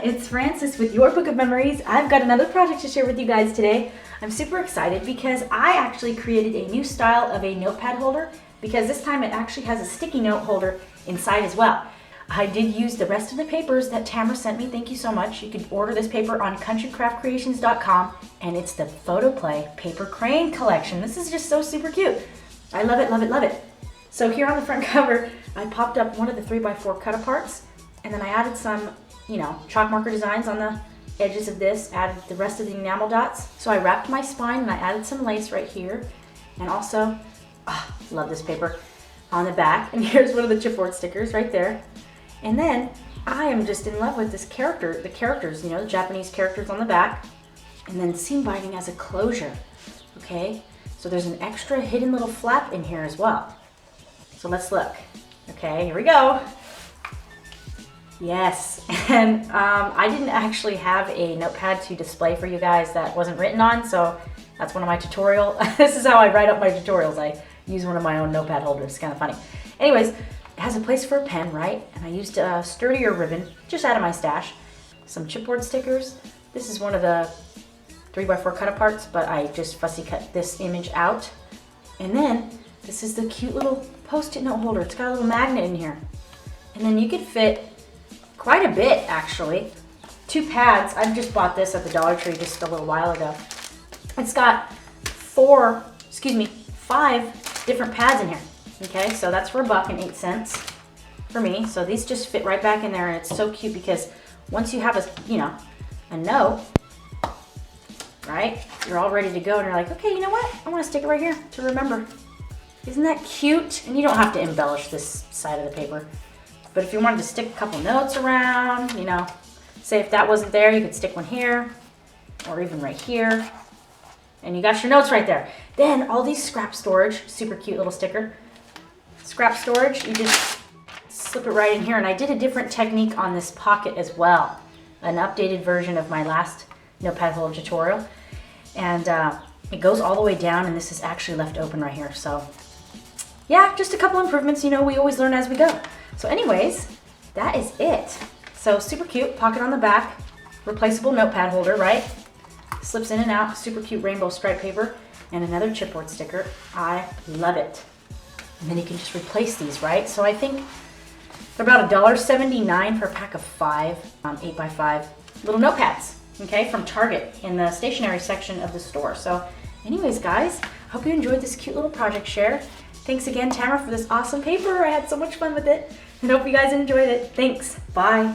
it's Frances with Your Book of Memories. I've got another project to share with you guys today. I'm super excited because I actually created a new style of a notepad holder because this time it actually has a sticky note holder inside as well. I did use the rest of the papers that Tamara sent me. Thank you so much. You can order this paper on countrycraftcreations.com, and it's the Photoplay Paper Crayon Collection. This is just so super cute. I love it, love it, love it. So here on the front cover, I popped up one of the 3x4 cut-aparts, and then I added some, chalk marker designs on the edges of this, added the rest of the enamel dots. So I wrapped my spine and I added some lace right here, and also, love this paper, on the back. And here's one of the chipboard stickers right there. And then I am just in love with this character, the characters, the Japanese characters on the back, and then seam binding as a closure, okay? So there's an extra hidden little flap in here as well. So let's look. Okay, here we go. Yes, and I didn't actually have a notepad to display for you guys that wasn't written on, so that's one of my tutorial. This is how I write up my tutorials. I use one of my own notepad holders. It's kind of funny. Anyways, it has a place for a pen, right? And I used a sturdier ribbon, just out of my stash. Some chipboard stickers. This is one of the 3x4 cut-aparts, but I just fussy cut this image out. And then this is the cute little Post-it note holder. It's got a little magnet in here. And then you could fit quite a bit, actually. 2 pads. I just bought this at the Dollar Tree just a little while ago. It's got 5 different pads in here. Okay, so that's for $1.08 for me. So these just fit right back in there, and it's so cute because once you have a note, right, you're all ready to go, and you're like, okay, you know what? I want to stick it right here to remember. Isn't that cute? And you don't have to embellish this side of the paper. But if you wanted to stick a couple notes around, say if that wasn't there, you could stick one here or even right here. And you got your notes right there. Then all these scrap storage, super cute little sticker. Scrap storage, you just slip it right in here. And I did a different technique on this pocket as well. An updated version of my last notepad holder tutorial. And it goes all the way down, and this is actually left open right here. So yeah, just a couple improvements. We always learn as we go. So anyways, that is it. So super cute, pocket on the back, replaceable notepad holder, right? Slips in and out, super cute rainbow stripe paper, and another chipboard sticker. I love it. And then you can just replace these, right? So I think they're about $1.79 for a pack of 5 8x5 little notepads, okay, from Target in the stationery section of the store. So anyways, guys, hope you enjoyed this cute little project share. Thanks again, Tamara, for this awesome paper. I had so much fun with it, and hope you guys enjoyed it. Thanks. Bye.